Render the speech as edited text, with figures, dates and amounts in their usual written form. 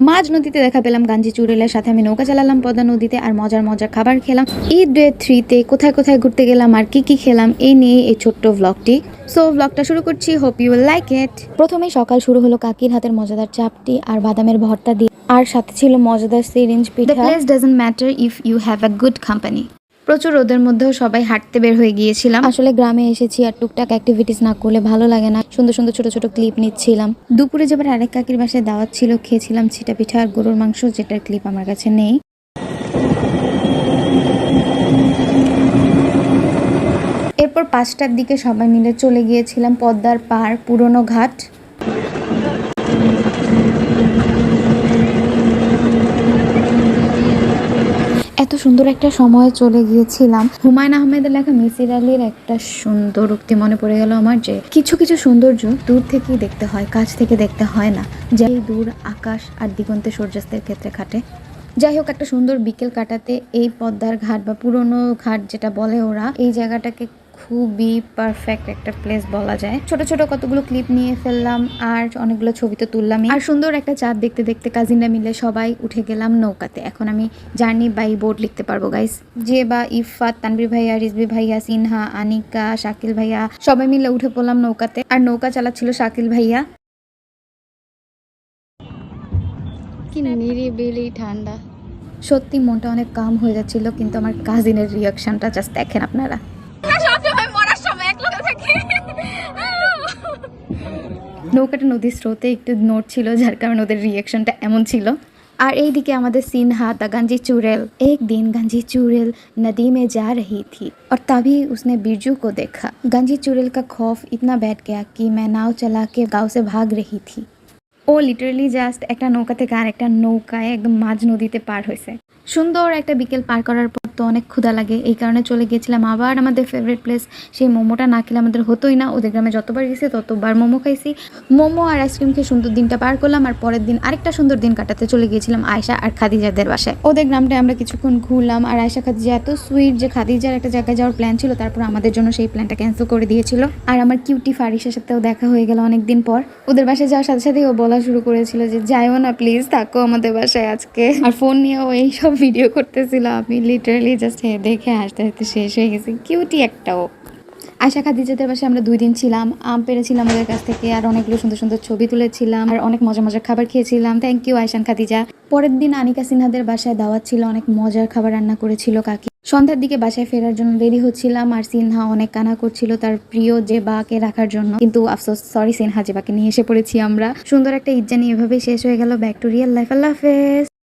মাঝ নদীতে দেখা পেলাম গাঞ্জি চুড়েলের সাথে আমি নৌকা চালালাম পদ্মা নদীতে আর মজার মজার খাবার খেলাম। ঈদ ডে 3-তে কোথায় কোথায় ঘুরতে গেলাম আর কি কি খেলাম এই নিয়ে এই ছোট্ট ব্লগটি। সো ব্লগটা শুরু করছি, hope you will like it. প্রথমেই সকাল শুরু হলো কাকির হাতের মজাদার চাপটি আর বাদামের ভর্তা দিয়ে, আর সাথে ছিল মজাদার সিরিঞ্জ পিঠা। The place doesn't matter if you have a good company. প্রচুর রোদের মধ্যেও সবাই হাঁটতে বের হয়ে গিয়েছিলাম। আসলে গ্রামে এসেছি আর টুকটাক অ্যাক্টিভিটিস না করলে ভালো লাগে না। সুন্দর সুন্দর ছোট ছোট ক্লিপ নিচ্ছিলাম। দুপুরে যাবার আরেক কাকির বাসায় দাওয়াত ছিল, খেয়েছিলাম ছিটা পিঠা আর গরুর মাংস, যেটার ক্লিপ আমার কাছে নেই। এরপর 5টার দিকে সবাই মিলে চলে গিয়েছিলাম পদ্মার পার পুরনো ঘাট। এত সুন্দর একটা সময় চলে গিয়েছিলাম। হুমায়ুন আহমেদের লেখা মিসির আলীর একটা সুন্দর উক্তি মনে পড়ে গেল আমার, যে কিছু কিছু সৌন্দর্য দূর থেকেই দেখতে হয়, কাছ থেকে দেখতে হয় না, যে দূর আকাশ আর দিগন্তে সূর্যাস্তের ক্ষেত্রে খাটে। যাই হোক, একটা সুন্দর বিকেল কাটাতে এই পদ্মার ঘাট বা পুরনো ঘাট যেটা বলে ওরা, এই জায়গাটাকে খুবই পারফেক্ট একটা প্লেস বলা যায়। ছোট ছোট কতগুলো ক্লিপ নিয়ে ফেললাম আর অনেকগুলো ছবি তো তুললাম। আর সুন্দর একটা চাঁদ দেখতে দেখতে কাজিনরা মিলে সবাই উঠে গেলাম নৌকাতে। এখন আমি জার্নি বাই বোট লিখতে পারবো গাইস। যে বা ইফাত, তানবীর ভাইয়া, রিজবি ভাইয়া, সিনহা, আনিকা, শাকিল ভাইয়া সবাই মিলে উঠে পড়লাম নৌকাতে। আর নৌকা চালাচ্ছিল শাকিল ভাইয়া। কি নিরিবিলি ঠান্ডা, সত্যি মনটা অনেক কাম হয়ে যাচ্ছিল। কিন্তু আমার কাজিনের রিয়াকশনটা জাস্ট দেখেন আপনারা। নৌকাটা নদীর স্রোতে একটু নড়ছিল, যার কারণে ওদের রিয়াকশনটা এমন ছিল। আর এইদিকে আমাদের সিনহা द गंजी चुड़ैल। एक दिन गंजी चुड़ैल नदी में जा रही थी और तभी उसने बिरजू को देखा। गंजी चुड़ैल का खौफ इतना बैठ गया कि मैं नाव चला के गांव से भाग रही थी। ও লিটারালি জাস্ট একটা নৌকা থেকে আর একটা নৌকায় একদম মাঝ নদীতে পার হয়েছে। সুন্দর একটা বিকেল পার করার পর তো অনেক ক্ষুধা লাগে, এই কারণে চলে গিয়েছিলাম আবার আমাদের ফেভারিট প্লেস। সেই মোমোটা না খেলে আমাদের হতোই না। ওদের গ্রামে যতবার গেছি ততবার মোমো খাইছি। মোমো আর আইসক্রিম খেয়ে সুন্দর দিনটা পার করলাম। আর পরের দিন আরেকটা সুন্দর দিন কাটাতে চলে গিয়েছিলাম আয়শা আর খাদিজাদের বাসায়। ওদের গ্রামটায় আমরা কিছুক্ষণ ঘুরলাম। আর আয়শা খাদিজা এত সুইট যে খাদিজার একটা জায়গায় যাওয়ার প্ল্যান ছিল, তারপর আমাদের জন্য সেই প্ল্যানটা ক্যান্সেল করে দিয়েছিল। আর আমার কিউটি ফারিসের সাথেও দেখা হয়ে গেল অনেকদিন পর। ওদের বাসায় যাওয়ার সাথে সাথেই ও বলা শুরু করেছিল যে যাইও না প্লিজ, থাকো আমাদের বাসায় আজকে। আর ফোন নিয়েও এইসব ভিডিও করতেছিল। আমি লিটারালি জাস্ট দেখে হাসতে হাসতে শেষ হয়ে গেছি। কিউটি একটাও। আয়শা খাদিজাদের বাসায় আমরা 2 দিন ছিলাম। আম পেরেছিলাম ওদের কাছ থেকে, আর অনেকগুলো সুন্দর সুন্দর ছবি তুলেছিলাম, আর অনেক মজার মজার খাবার খেয়েছিলাম। Thank you Ayshan Khadija. পরের দিন আনিকা সিনহাদের বাসায় দাওয়াত ছিল, অনেক মজার খাবার রান্না করেছিল কাকি। সন্ধ্যার দিকে বাসায় ফেরার জন্য রেডি হচ্ছিলাম, আর সিনহা অনেক কানা করছিল তার প্রিয় জেবাকে রাখার জন্য। কিন্তু আফসোস, সরি সিনহা, জেবাকে নিয়ে এসে পড়েছি আমরা। সুন্দর একটা ঈদ জার্নি এভাবেই শেষ হয়ে গেল। Back to real life. আল্লাহ হাফেজ।